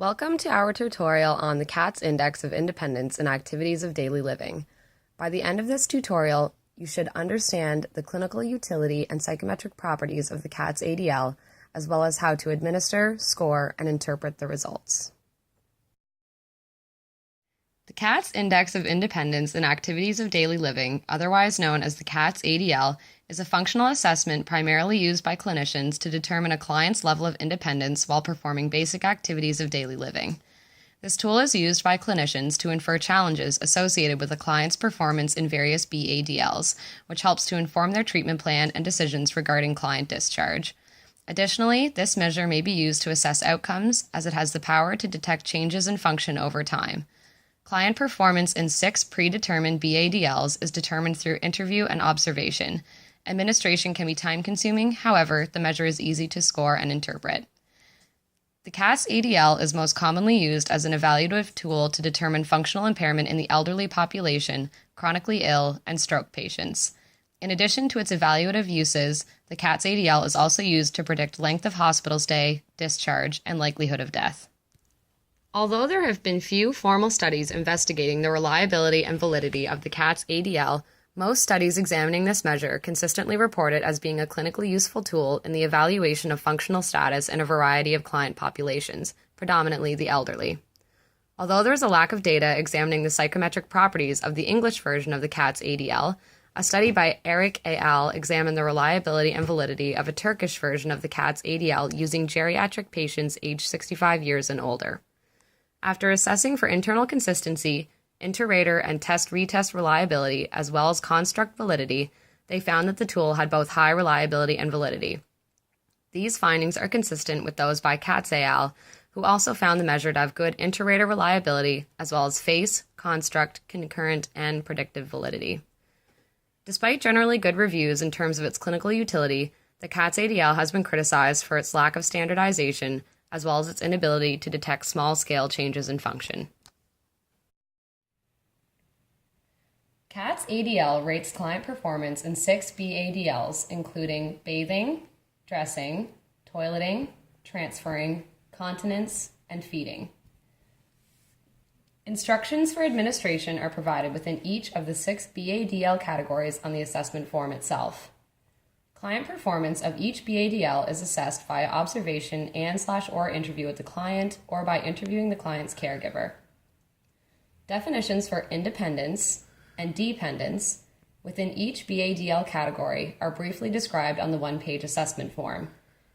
Welcome to our tutorial on the Katz Index of Independence and Activities of Daily Living. By the end of this tutorial, you should understand the clinical utility and psychometric properties of the Katz ADL, as well as how to administer, score, and interpret the results. The Katz Index of Independence and Activities of Daily Living, otherwise known as the Katz ADL, is a functional assessment primarily used by clinicians to determine a client's level of independence while performing basic activities of daily living. This tool is used by clinicians to infer challenges associated with a client's performance in various BADLs, which helps to inform their treatment plan and decisions regarding client discharge. Additionally, this measure may be used to assess outcomes, as it has the power to detect changes in function over time. Client performance in 6 predetermined BADLs is determined through interview and observation. Administration can be time-consuming, however, the measure is easy to score and interpret. The Katz ADL is most commonly used as an evaluative tool to determine functional impairment in the elderly population, chronically ill, and stroke patients. In addition to its evaluative uses, the Katz ADL is also used to predict length of hospital stay, discharge, and likelihood of death. Although there have been few formal studies investigating the reliability and validity of the Katz ADL, most studies examining this measure consistently report it as being a clinically useful tool in the evaluation of functional status in a variety of client populations, predominantly the elderly. Although there is a lack of data examining the psychometric properties of the English version of the Katz ADL, a study by Eric et al. Examined the reliability and validity of a Turkish version of the Katz ADL using geriatric patients aged 65 years and older. After assessing for internal consistency, inter-rater and test-retest reliability, as well as construct validity, they found that the tool had both high reliability and validity. These findings are consistent with those by Katz et al., who also found the measure to have good inter-rater reliability, as well as face, construct, concurrent, and predictive validity. Despite generally good reviews in terms of its clinical utility, the Katz ADL has been criticized for its lack of standardization, as well as its inability to detect small-scale changes in function. Katz ADL rates client performance in 6 BADLs, including bathing, dressing, toileting, transferring, continence, and feeding. Instructions for administration are provided within each of the 6 BADL categories on the assessment form itself. Client performance of each BADL is assessed via observation and/or interview with the client or by interviewing the client's caregiver. Definitions for independence and dependence within each BADL category are briefly described on the one-page assessment form.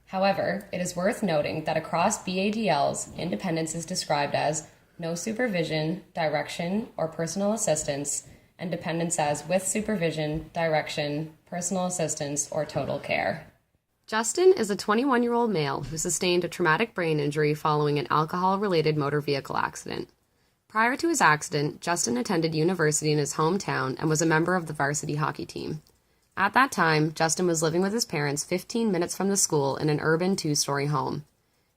However, it is worth noting that across BADLs, independence is described as no supervision, direction, or personal assistance, and dependence as with supervision, direction, personal assistance, or total care. Justin is a 21-year-old male who sustained a traumatic brain injury following an alcohol-related motor vehicle accident. Prior to his accident, Justin attended university in his hometown and was a member of the varsity hockey team. At that time, Justin was living with his parents 15 minutes from the school in an urban 2-story home.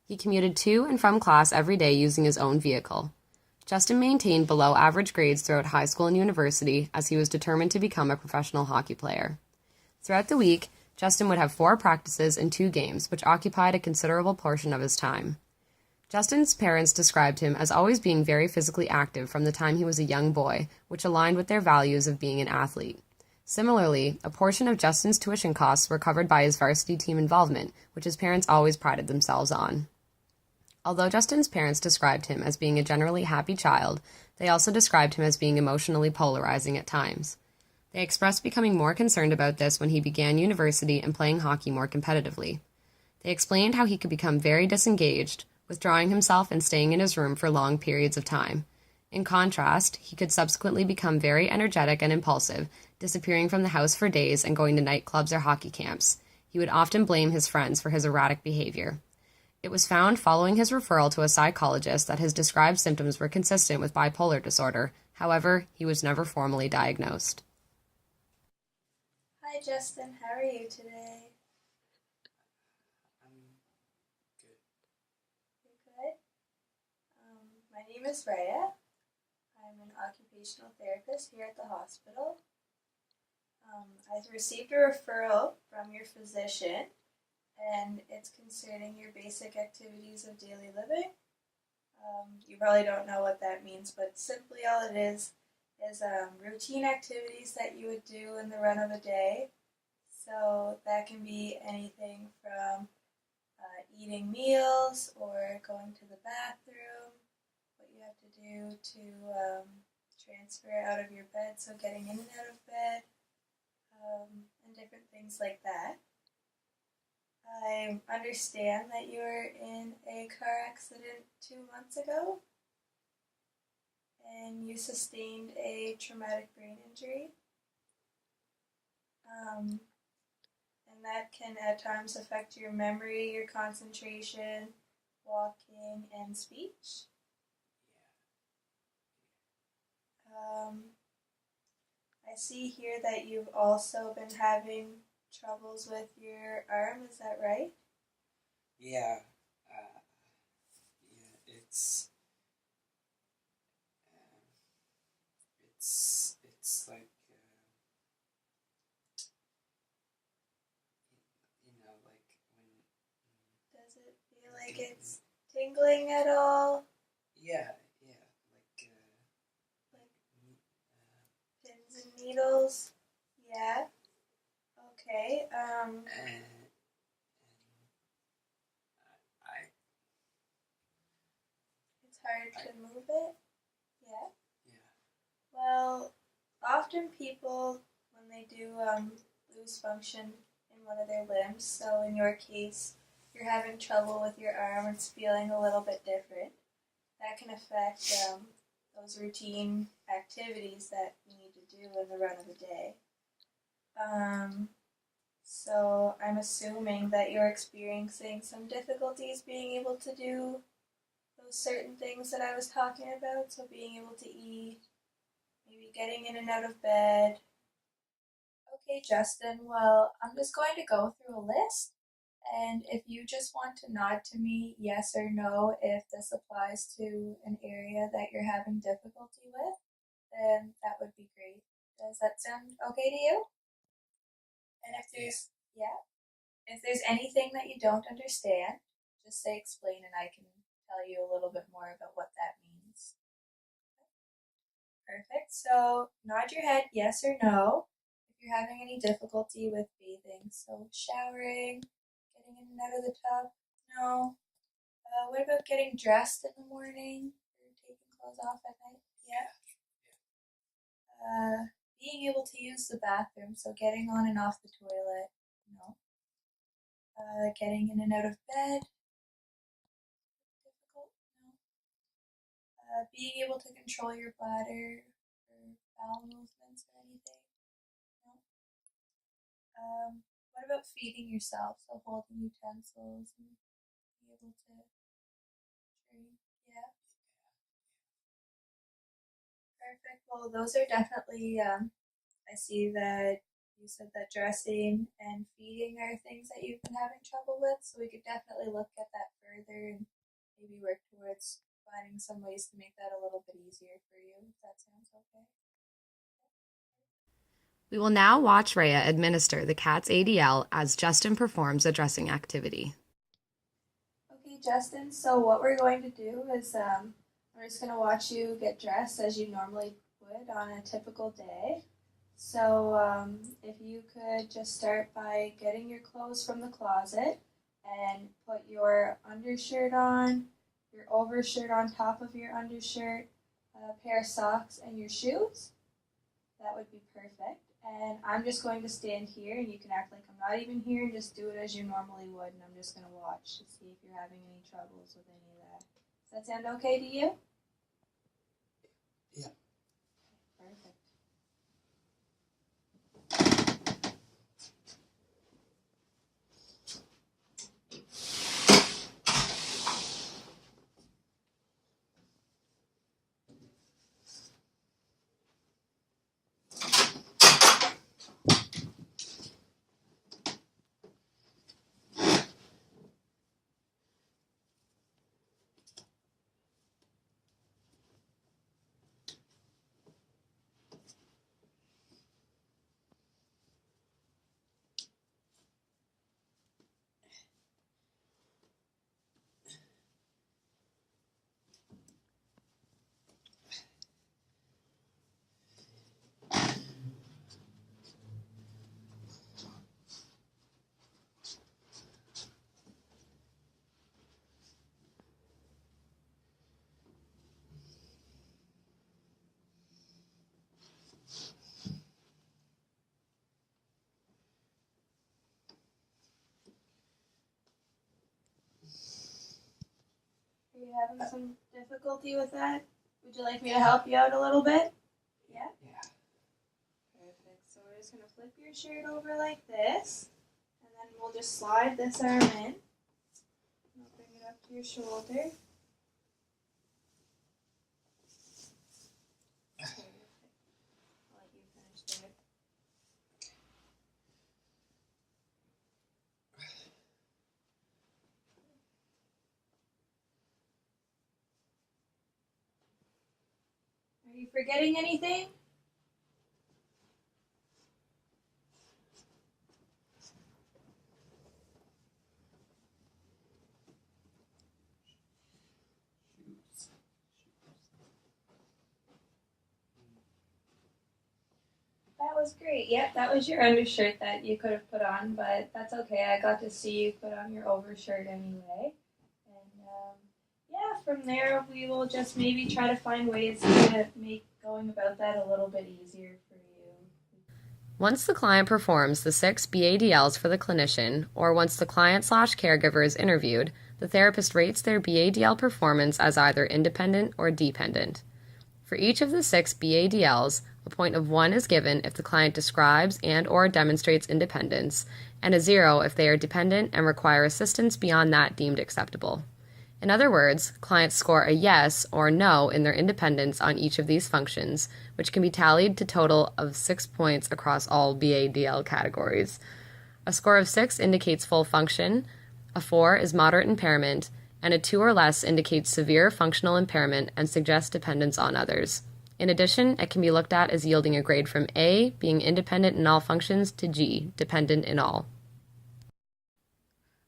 He commuted to and from class every day using his own vehicle. Justin maintained below-average grades throughout high school and university as he was determined to become a professional hockey player. Throughout the week, Justin would have 4 practices and 2 games, which occupied a considerable portion of his time. Justin's parents described him as always being very physically active from the time he was a young boy, which aligned with their values of being an athlete. Similarly, a portion of Justin's tuition costs were covered by his varsity team involvement, which his parents always prided themselves on. Although Justin's parents described him as being a generally happy child, they also described him as being emotionally polarizing at times. They expressed becoming more concerned about this when he began university and playing hockey more competitively. They explained how he could become very disengaged, withdrawing himself and staying in his room for long periods of time. In contrast, he could subsequently become very energetic and impulsive, disappearing from the house for days and going to nightclubs or hockey camps. He would often blame his friends for his erratic behavior. It was found following his referral to a psychologist that his described symptoms were consistent with bipolar disorder. However, he was never formally diagnosed. Hi Justin, how are you today? I'm good. You're good? My name is Rhea. I'm an occupational therapist here at the hospital. I've received a referral from your physician, and it's concerning your basic activities of daily living. You probably don't know what that means, but simply all it is routine activities that you would do in the run of a day. So that can be anything from eating meals or going to the bathroom, what you have to do to transfer out of your bed, so getting in and out of bed, and different things like that. I understand that you were in a car accident 2 months ago and you sustained a traumatic brain injury. And that can at times affect your memory, your concentration, walking, and speech. I see here that you've also been having troubles with your arm, is that right? Yeah. Yeah. It's like like when. Does it feel like it's tingling at all? Yeah. Like pins and needles? Yeah. Okay. And I It's hard to move it? Yeah. yeah. Well, often people, when they do lose function in one of their limbs, so in your case, you're having trouble with your arm, it's feeling a little bit different. That can affect those routine activities that you need to do in the run of the day. So I'm assuming that you're experiencing some difficulties being able to do those certain things that I was talking about. So being able to eat, maybe getting in and out of bed. Okay, Justin, well, I'm just going to go through a list. And if you just want to nod to me, yes or no, if this applies to an area that you're having difficulty with, then that would be great. Does that sound okay to you? And if there's anything that you don't understand, just say explain and I can tell you a little bit more about what that means. Perfect. So nod your head yes or no if you're having any difficulty with bathing. So showering, getting in and out of the tub, no. What about getting dressed in the morning or taking clothes off at night? Yeah. Being able to use the bathroom, so getting on and off the toilet, no. Getting in and out of bed, difficult, no. Being able to control your bladder or bowel movements or anything, no. What about feeding yourself, so holding utensils and be able to drink, yeah. Perfect. Well, those are definitely, I see that you said that dressing and feeding are things that you've been having trouble with, so we could definitely look at that further and maybe work towards finding some ways to make that a little bit easier for you, if that sounds okay. We will now watch Rhea administer the Katz ADL as Justin performs a dressing activity. Okay, Justin, so what we're going to do is we're just going to watch you get dressed as you normally would on a typical day. So if you could just start by getting your clothes from the closet and put your undershirt on, your overshirt on top of your undershirt, a pair of socks, and your shoes. That would be perfect. And I'm just going to stand here and you can act like I'm not even here and just do it as you normally would. And I'm just going to watch to see if you're having any troubles with any of that. Does that sound okay to you? Yeah. Perfect. you having some difficulty with that? Would you like me to help you out a little bit? Yeah? Yeah. Perfect. So we're just going to flip your shirt over like this. And then we'll just slide this arm in. I'll bring it up to your shoulder. Perfect. I'll let you finish there. Are you forgetting anything? Shoes. That was great. Yep, that was your undershirt that you could have put on, but that's okay. I got to see you put on your overshirt anyway. And yeah, from there we will just maybe try to find ways to make going about that a little bit easier for you. Once the client performs the 6 BADLs for the clinician, or once the client/caregiver is interviewed, the therapist rates their BADL performance as either independent or dependent. For each of the 6 BADLs, a point of 1 is given if the client describes and/or demonstrates independence, and a 0 if they are dependent and require assistance beyond that deemed acceptable. In other words, clients score a yes or no in their independence on each of these functions, which can be tallied to total of 6 points across all BADL categories. A score of 6 indicates full function, a 4 is moderate impairment, and a 2 or less indicates severe functional impairment and suggests dependence on others. In addition, it can be looked at as yielding a grade from A, being independent in all functions, to G, dependent in all.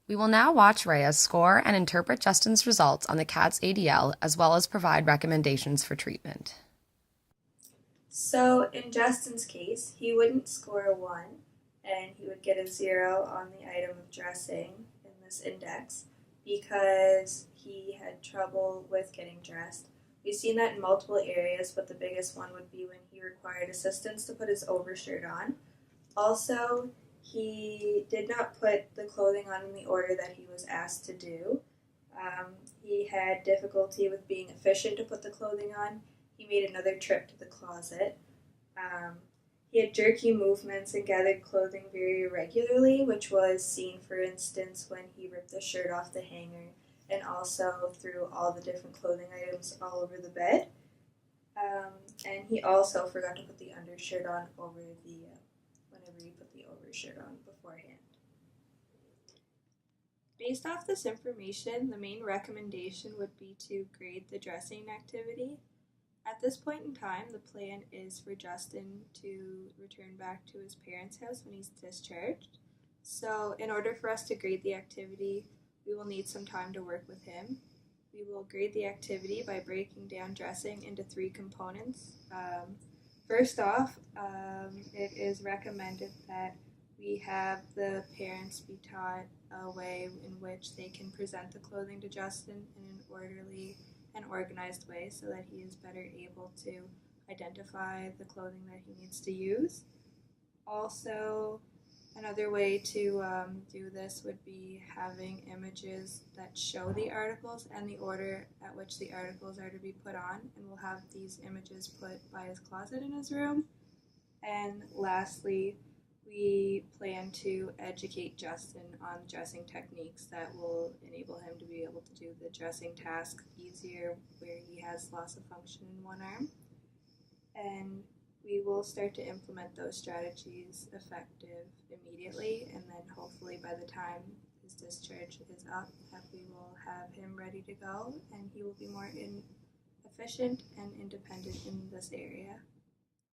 We will now watch Rhea score and interpret Justin's results on the Katz ADL, as well as provide recommendations for treatment. So in Justin's case, he wouldn't score a 1, and he would get a 0 on the item of dressing in this index because he had trouble with getting dressed. We've seen that in multiple areas, but the biggest one would be when he required assistance to put his overshirt on. Also, he did not put the clothing on in the order that he was asked to do. He had difficulty with being efficient to put the clothing on. He made another trip to the closet. He had jerky movements and gathered clothing very irregularly, which was seen, for instance, when he ripped the shirt off the hanger and also threw all the different clothing items all over the bed. And he also forgot to put the undershirt on over whenever he put the overshirt on beforehand. Based off this information, the main recommendation would be to grade the dressing activity. At this point in time, the plan is for Justin to return back to his parents' house when he's discharged. So in order for us to grade the activity, we will need some time to work with him. We will grade the activity by breaking down dressing into 3 components. First off, it is recommended that we have the parents be taught a way in which they can present the clothing to Justin in an orderly and organized way so that he is better able to identify the clothing that he needs to use. Also, another way to do this would be having images that show the articles and the order at which the articles are to be put on, and we'll have these images put by his closet in his room. And lastly, we plan to educate Justin on dressing techniques that will enable him to be able to do the dressing task easier where he has loss of function in one arm. And we will start to implement those strategies effective immediately, and then hopefully by the time his discharge is up, that we will have him ready to go and he will be more efficient and independent in this area.